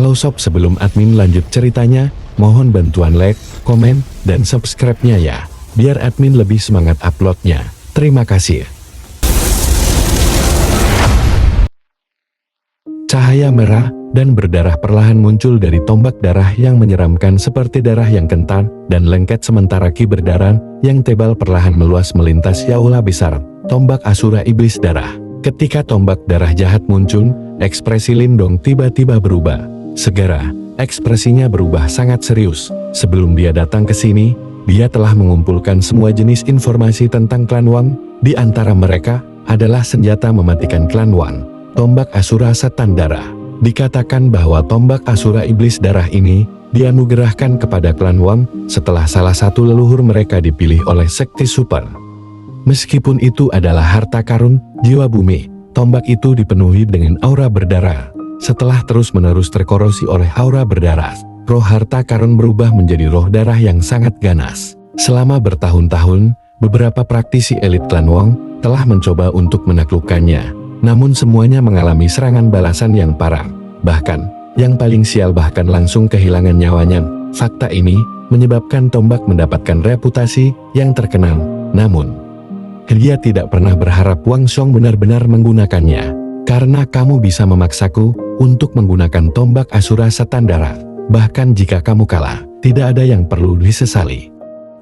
Halo sob, sebelum admin lanjut ceritanya, mohon bantuan like, komen, dan subscribe-nya ya, biar admin lebih semangat uploadnya. Terima kasih. Cahaya merah dan berdarah perlahan muncul dari tombak darah yang menyeramkan seperti darah yang kental dan lengket, sementara ki berdarah yang tebal perlahan meluas melintasi aula besar, tombak Asura Iblis Darah. Ketika tombak darah jahat muncul, ekspresi Lindong tiba-tiba berubah. Segera, ekspresinya berubah sangat serius. Sebelum dia datang ke sini, dia telah mengumpulkan semua jenis informasi tentang klan Wang. Di antara mereka adalah senjata mematikan klan Wang, tombak Asura Setan Darah. Dikatakan bahwa tombak Asura Iblis Darah ini dianugerahkan kepada klan Wang setelah salah satu leluhur mereka dipilih oleh sekte super. Meskipun itu adalah harta karun jiwa bumi, tombak itu dipenuhi dengan aura berdarah. Setelah terus-menerus terkorosi oleh aura berdarah, roh harta karun berubah menjadi roh darah yang sangat ganas. Selama bertahun-tahun, beberapa praktisi elit klan Wang telah mencoba untuk menaklukkannya. Namun semuanya mengalami serangan balasan yang parah. Bahkan, yang paling sial bahkan langsung kehilangan nyawanya. Fakta ini menyebabkan tombak mendapatkan reputasi yang terkenal. Namun, dia tidak pernah berharap Wang Song benar-benar menggunakannya. Karena kamu bisa memaksaku untuk menggunakan tombak Asura Setan Darah. Bahkan jika kamu kalah, tidak ada yang perlu disesali.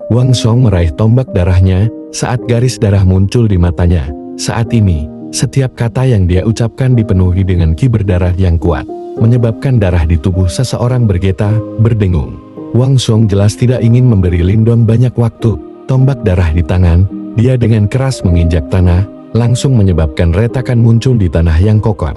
Wang Song meraih tombak darahnya saat garis darah muncul di matanya. Saat ini, setiap kata yang dia ucapkan dipenuhi dengan ki berdarah yang kuat, menyebabkan darah di tubuh seseorang bergetar, berdengung. Wang Song jelas tidak ingin memberi Lindong banyak waktu. Tombak darah di tangan, dia dengan keras menginjak tanah, langsung menyebabkan retakan muncul di tanah yang kokoh.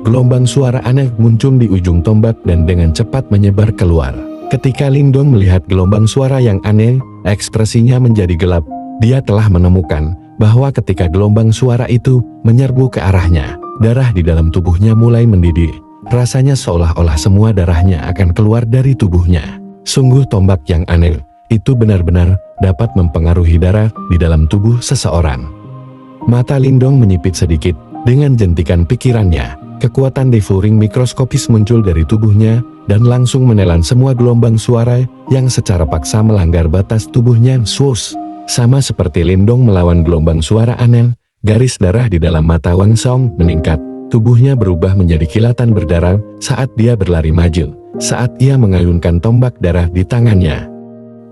Gelombang suara aneh muncul di ujung tombak dan dengan cepat menyebar keluar. Ketika Lindong melihat gelombang suara yang aneh, ekspresinya menjadi gelap. Dia telah menemukan bahwa ketika gelombang suara itu menyerbu ke arahnya, darah di dalam tubuhnya mulai mendidih. Rasanya seolah-olah semua darahnya akan keluar dari tubuhnya. Sungguh tombak yang aneh, itu benar-benar dapat mempengaruhi darah di dalam tubuh seseorang. Mata Lindong menyipit sedikit, dengan jentikan pikirannya, kekuatan devouring mikroskopis muncul dari tubuhnya, dan langsung menelan semua gelombang suara yang secara paksa melanggar batas tubuhnya. Swoosh! Sama seperti Lindong melawan gelombang suara aneh, garis darah di dalam mata Wang Song meningkat. Tubuhnya berubah menjadi kilatan berdarah saat dia berlari maju. Saat ia mengayunkan tombak darah di tangannya,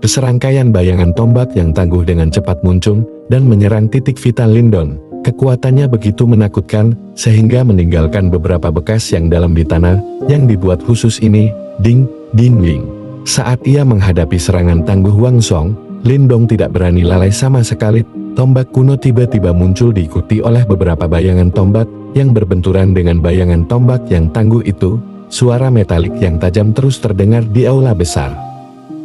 serangkaian bayangan tombak yang tangguh dengan cepat muncul dan menyerang titik vital Lindong. Kekuatannya begitu menakutkan sehingga meninggalkan beberapa bekas yang dalam di tanah yang dibuat khusus ini. Ding, ding, ding. Saat ia menghadapi serangan tangguh Wang Song, Lindong tidak berani lalai sama sekali. Tombak kuno tiba-tiba muncul diikuti oleh beberapa bayangan tombak yang berbenturan dengan bayangan tombak yang tangguh itu. Suara metalik yang tajam terus terdengar di aula besar.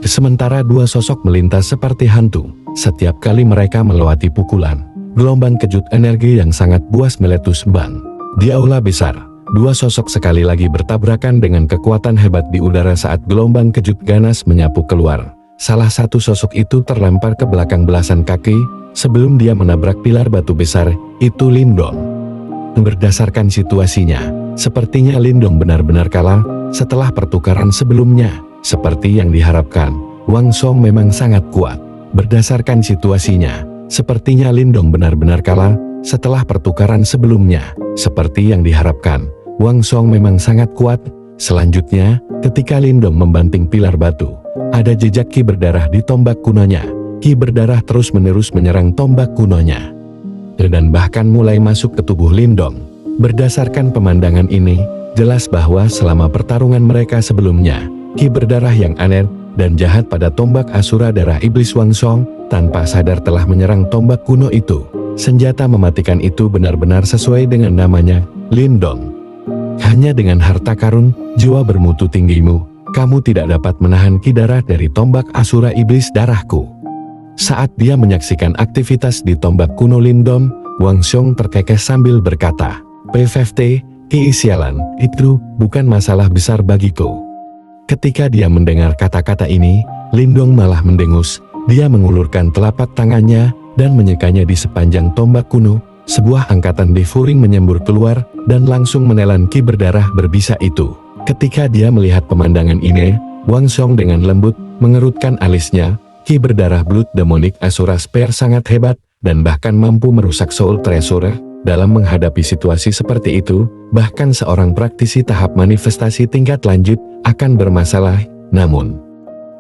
Sementara dua sosok melintas seperti hantu. Setiap kali mereka melewati pukulan, gelombang kejut energi yang sangat buas meletus bang. Di aula besar, dua sosok sekali lagi bertabrakan dengan kekuatan hebat di udara saat gelombang kejut ganas menyapu keluar. Salah satu sosok itu terlempar ke belakang belasan kaki, sebelum dia menabrak pilar batu besar, itu Lindong. Berdasarkan situasinya, sepertinya Lindong benar-benar kalah setelah pertukaran sebelumnya. Seperti yang diharapkan, Wang Song memang sangat kuat. Berdasarkan situasinya, sepertinya Lindong benar-benar kalah setelah pertukaran sebelumnya. Seperti yang diharapkan, Wang Song memang sangat kuat. Selanjutnya, ketika Lindong membanting pilar batu, ada jejak ki berdarah di tombak kunonya. Ki berdarah terus-menerus menyerang tombak kunonya, dan bahkan mulai masuk ke tubuh Lindong. Berdasarkan pemandangan ini, jelas bahwa selama pertarungan mereka sebelumnya, ki berdarah yang aneh dan jahat pada tombak Asura Darah Iblis Wang Song tanpa sadar telah menyerang tombak kuno itu. Senjata mematikan itu benar-benar sesuai dengan namanya, Lindong. Hanya dengan harta karun, jiwa bermutu tinggimu, kamu tidak dapat menahan ki darah dari tombak Asura Iblis Darahku. Saat dia menyaksikan aktivitas di tombak kuno Lindong, Wang Song terkekeh sambil berkata, "PFFT, ki sialan, itu bukan masalah besar bagiku." Ketika dia mendengar kata-kata ini, Lindong malah mendengus. Dia mengulurkan telapak tangannya dan menyekanya di sepanjang tombak kuno. Sebuah angkatan devouring menyembur keluar dan langsung menelan ki berdarah berbisa itu. Ketika dia melihat pemandangan ini, Wang Song dengan lembut mengerutkan alisnya. Ki berdarah Blood Demonic Asura Spear sangat hebat dan bahkan mampu merusak Soul Treasure. Dalam menghadapi situasi seperti itu, bahkan seorang praktisi tahap manifestasi tingkat lanjut akan bermasalah. Namun,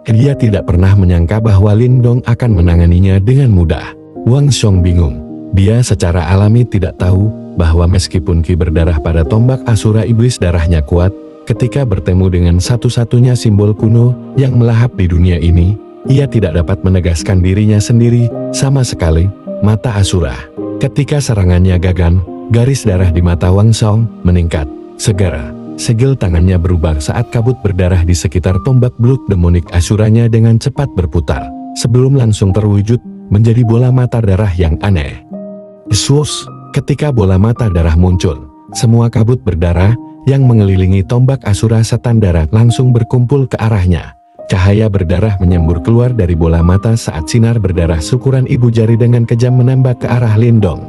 dia tidak pernah menyangka bahwa Lindong akan menanganinya dengan mudah. Wang Song bingung. Dia secara alami tidak tahu bahwa meskipun Ki berdarah pada tombak Asura Iblis darahnya kuat, ketika bertemu dengan satu-satunya simbol kuno yang melahap di dunia ini, ia tidak dapat menegaskan dirinya sendiri sama sekali. Mata Asura. Ketika serangannya gagal, garis darah di mata Wang Song meningkat. Segera, segel tangannya berubah saat kabut berdarah di sekitar tombak Blood Demonic Asuranya dengan cepat berputar, sebelum langsung terwujud menjadi bola mata darah yang aneh. Swoosh! Ketika bola mata darah muncul, semua kabut berdarah yang mengelilingi tombak Asura Setan Darat langsung berkumpul ke arahnya. Cahaya berdarah menyembur keluar dari bola mata saat sinar berdarah seukuran ibu jari dengan kejam menembak ke arah Lindong.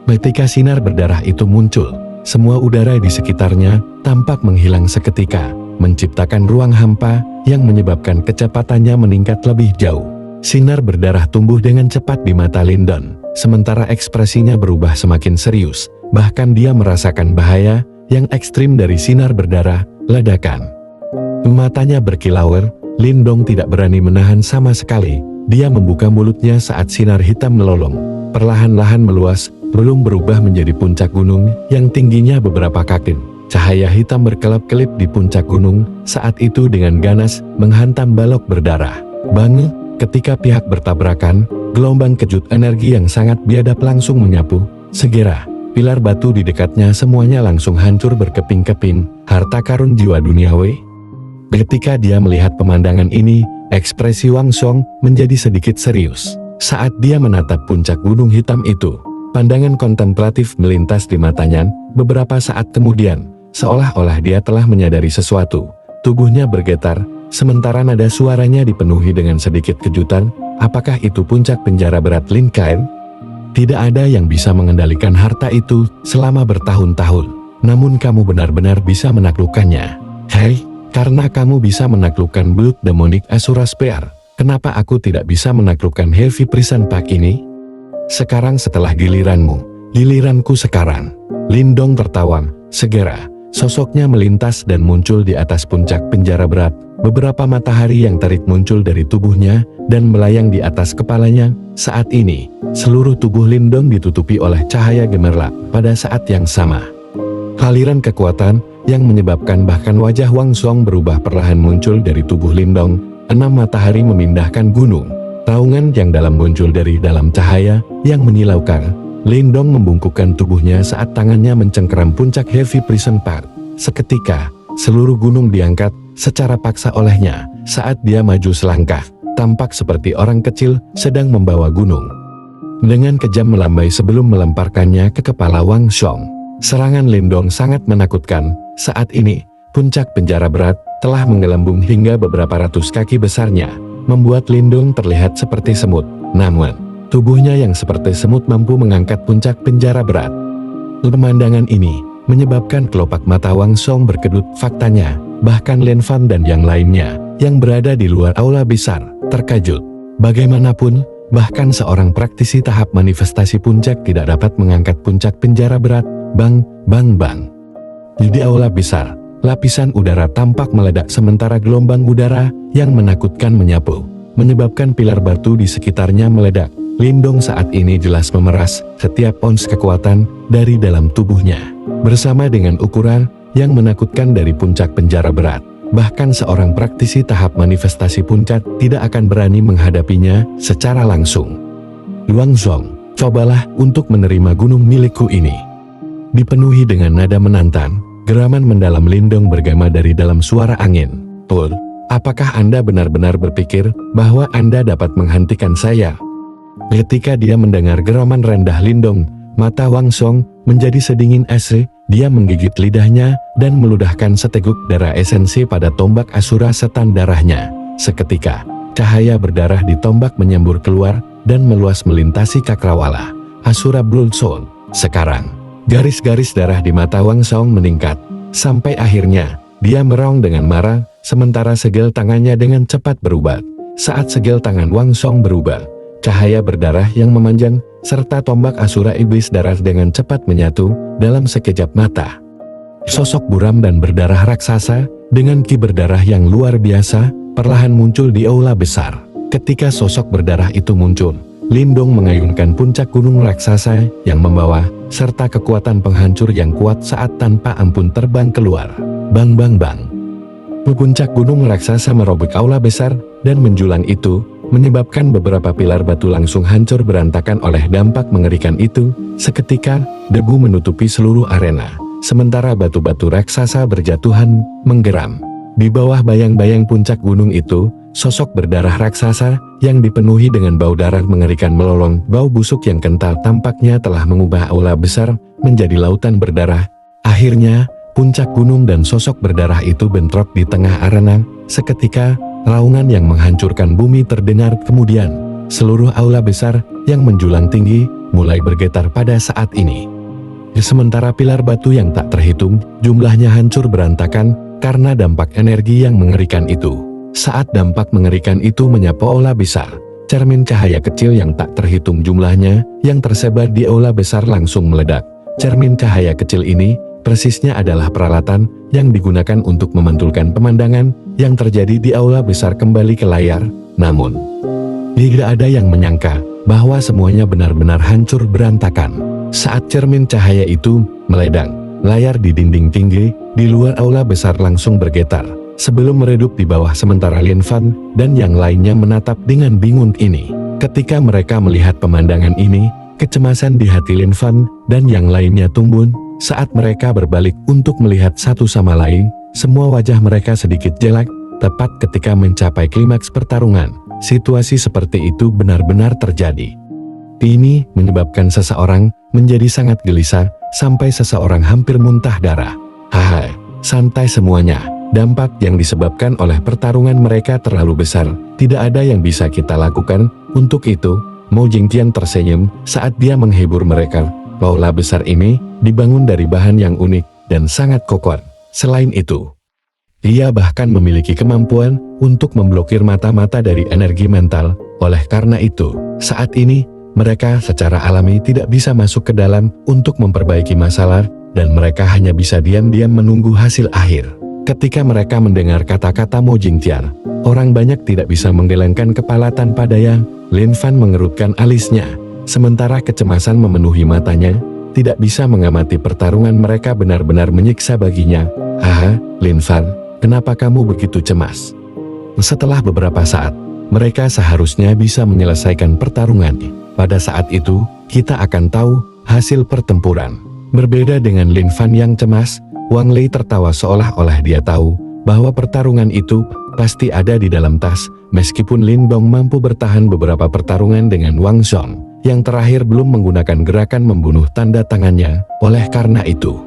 Ketika sinar berdarah itu muncul, semua udara di sekitarnya tampak menghilang seketika, menciptakan ruang hampa yang menyebabkan kecepatannya meningkat lebih jauh. Sinar berdarah tumbuh dengan cepat di mata Lindong, sementara ekspresinya berubah semakin serius, bahkan dia merasakan bahaya yang ekstrim dari sinar berdarah. Ledakan. Matanya berkilauan. Lindong tidak berani menahan sama sekali. Dia membuka mulutnya saat sinar hitam melolong, perlahan-lahan meluas, belum berubah menjadi puncak gunung yang tingginya beberapa kaki. Cahaya hitam berkelap-kelip di puncak gunung, saat itu dengan ganas menghantam balok berdarah. Bang! Ketika pihak bertabrakan, gelombang kejut energi yang sangat biadab langsung menyapu. Segera, pilar batu di dekatnya semuanya langsung hancur berkeping-keping. Harta karun jiwa duniawi. Ketika dia melihat pemandangan ini, ekspresi Wang Song menjadi sedikit serius. Saat dia menatap puncak gunung hitam itu, pandangan kontemplatif melintas di matanya. Beberapa saat kemudian, seolah-olah dia telah menyadari sesuatu. Tubuhnya bergetar, sementara nada suaranya dipenuhi dengan sedikit kejutan. Apakah itu puncak penjara berat Lin Kang? Tidak ada yang bisa mengendalikan harta itu selama bertahun-tahun. Namun kamu benar-benar bisa menaklukkannya. Hei! Karena kamu bisa menaklukkan Blood Demonic Asura Spear, kenapa aku tidak bisa menaklukkan Heavy Prison Pack ini? Sekarang setelah giliranmu, giliranku sekarang. Lindong tertawa. Segera, sosoknya melintas dan muncul di atas puncak penjara berat. Beberapa matahari yang terik muncul dari tubuhnya dan melayang di atas kepalanya. Saat ini, seluruh tubuh Lindong ditutupi oleh cahaya gemerlap. Pada saat yang sama, aliran kekuatan yang menyebabkan bahkan wajah Wang Song berubah perlahan muncul dari tubuh Lindong. 6 matahari memindahkan gunung. Raungan yang dalam muncul dari dalam cahaya yang menyilaukan. Lindong membungkukkan tubuhnya saat tangannya mencengkeram puncak Heavy Prison Pack. Seketika, seluruh gunung diangkat secara paksa olehnya. Saat dia maju selangkah, tampak seperti orang kecil sedang membawa gunung. Dengan kejam melambai sebelum melemparkannya ke kepala Wang Song. Serangan Lindong sangat menakutkan. Saat ini, puncak penjara berat telah menggelembung hingga beberapa ratus kaki besarnya, membuat Lindong terlihat seperti semut. Namun, tubuhnya yang seperti semut mampu mengangkat puncak penjara berat. Pemandangan ini menyebabkan kelopak mata Wang Song berkedut. Faktanya, bahkan Lin Fan dan yang lainnya yang berada di luar aula besar terkejut. Bagaimanapun, bahkan seorang praktisi tahap manifestasi puncak tidak dapat mengangkat puncak penjara berat. Bang, bang, bang. Di aula besar, lapisan udara tampak meledak sementara gelombang udara yang menakutkan menyapu, menyebabkan pilar batu di sekitarnya meledak. Lindong saat ini jelas memeras setiap ons kekuatan dari dalam tubuhnya. Bersama dengan ukuran yang menakutkan dari puncak penjara berat, bahkan seorang praktisi tahap manifestasi puncak tidak akan berani menghadapinya secara langsung. Wang Song, cobalah untuk menerima gunung milikku ini. Dipenuhi dengan nada menantang, geraman mendalam Lindong bergema dari dalam suara angin. Pul, apakah Anda benar-benar berpikir bahwa Anda dapat menghentikan saya? Ketika dia mendengar geraman rendah Lindong, mata Wang Song menjadi sedingin es. Dia menggigit lidahnya dan meludahkan seteguk darah esensi pada tombak Asura Setan darahnya. Seketika, cahaya berdarah di tombak menyembur keluar dan meluas melintasi cakrawala Asura Blood Soul. Sekarang, garis-garis darah di mata Wang Song meningkat, sampai akhirnya, Dia meraung dengan marah, sementara segel tangannya dengan cepat berubah. Saat segel tangan Wang Song berubah, cahaya berdarah yang memanjang, serta tombak Asura Iblis Darat dengan cepat menyatu dalam sekejap mata. Sosok buram dan berdarah raksasa, dengan ki berdarah yang luar biasa, perlahan muncul di aula besar. Ketika sosok berdarah itu muncul, Lindong mengayunkan puncak gunung raksasa yang membawa, serta kekuatan penghancur yang kuat saat tanpa ampun terbang keluar. Bang bang bang. Puncak gunung raksasa merobek aula besar, dan menjulang itu, menyebabkan beberapa pilar batu langsung hancur berantakan oleh dampak mengerikan itu. Seketika, debu menutupi seluruh arena, sementara batu-batu raksasa berjatuhan, menggeram. Di bawah bayang-bayang puncak gunung itu, sosok berdarah raksasa yang dipenuhi dengan bau darah mengerikan melolong. Bau busuk yang kental tampaknya telah mengubah aula besar menjadi lautan berdarah. Akhirnya, puncak gunung dan sosok berdarah itu bentrok di tengah arena. Seketika, raungan yang menghancurkan bumi terdengar. Kemudian, seluruh aula besar yang menjulang tinggi mulai bergetar pada saat ini. Sementara pilar batu yang tak terhitung jumlahnya hancur berantakan karena dampak energi yang mengerikan itu. Saat dampak mengerikan itu menyapa aula besar, cermin cahaya kecil yang tak terhitung jumlahnya yang tersebar di aula besar langsung meledak. Cermin cahaya kecil ini persisnya adalah peralatan yang digunakan untuk memantulkan pemandangan yang terjadi di aula besar kembali ke layar. Namun, tidak ada yang menyangka bahwa semuanya benar-benar hancur berantakan. Saat cermin cahaya itu meledak, layar di dinding tinggi di luar aula besar langsung bergetar sebelum meredup di bawah, sementara Lin Fan dan yang lainnya menatap dengan bingung ini. Ketika mereka melihat pemandangan ini, kecemasan di hati Lin Fan dan yang lainnya tumbuh. Saat mereka berbalik untuk melihat satu sama lain, semua wajah mereka sedikit jelek. Tepat ketika mencapai klimaks pertarungan, situasi seperti itu benar-benar terjadi. Ini menyebabkan seseorang menjadi sangat gelisah, sampai seseorang hampir muntah darah. Haha, santai semuanya. Dampak yang disebabkan oleh pertarungan mereka terlalu besar. Tidak ada yang bisa kita lakukan. Untuk itu, Mo Jingtian tersenyum saat dia menghibur mereka. Aula besar ini dibangun dari bahan yang unik dan sangat kokoh. Selain itu, dia bahkan memiliki kemampuan untuk memblokir mata-mata dari energi mental. Oleh karena itu, saat ini mereka secara alami tidak bisa masuk ke dalam untuk memperbaiki masalah, dan mereka hanya bisa diam-diam menunggu hasil akhir. Ketika mereka mendengar kata-kata Mo Jingtian, orang banyak tidak bisa menggelengkan kepala tanpa daya. Lin Fan mengerutkan alisnya, sementara kecemasan memenuhi matanya. Tidak bisa mengamati pertarungan mereka benar-benar menyiksa baginya. Haha, Lin Fan, kenapa kamu begitu cemas? Setelah beberapa saat, mereka seharusnya bisa menyelesaikan pertarungan. Pada saat itu, kita akan tahu hasil pertempuran. Berbeda dengan Lin Fan yang cemas, Wang Lei tertawa seolah-olah dia tahu bahwa pertarungan itu pasti ada di dalam tas. Meskipun Lin Dong mampu bertahan beberapa pertarungan dengan Wang Song, yang terakhir belum menggunakan gerakan membunuh tanda tangannya. Oleh karena itu,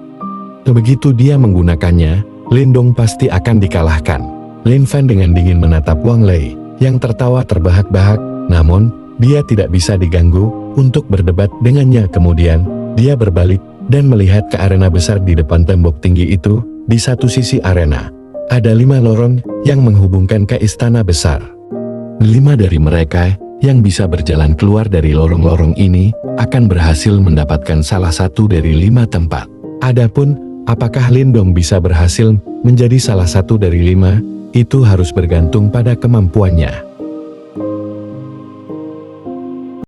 begitu dia menggunakannya, Lin Dong pasti akan dikalahkan. Lin Fan dengan dingin menatap Wang Lei yang tertawa terbahak-bahak, namun dia tidak bisa diganggu untuk berdebat dengannya. Kemudian, dia berbalik dan melihat ke arena besar di depan tembok tinggi itu. Di satu sisi arena, ada 5 lorong yang menghubungkan ke istana besar. 5 dari mereka yang bisa berjalan keluar dari lorong-lorong ini akan berhasil mendapatkan salah satu dari 5 tempat. Adapun, apakah Lin Dong bisa berhasil menjadi salah satu dari 5, itu harus bergantung pada kemampuannya.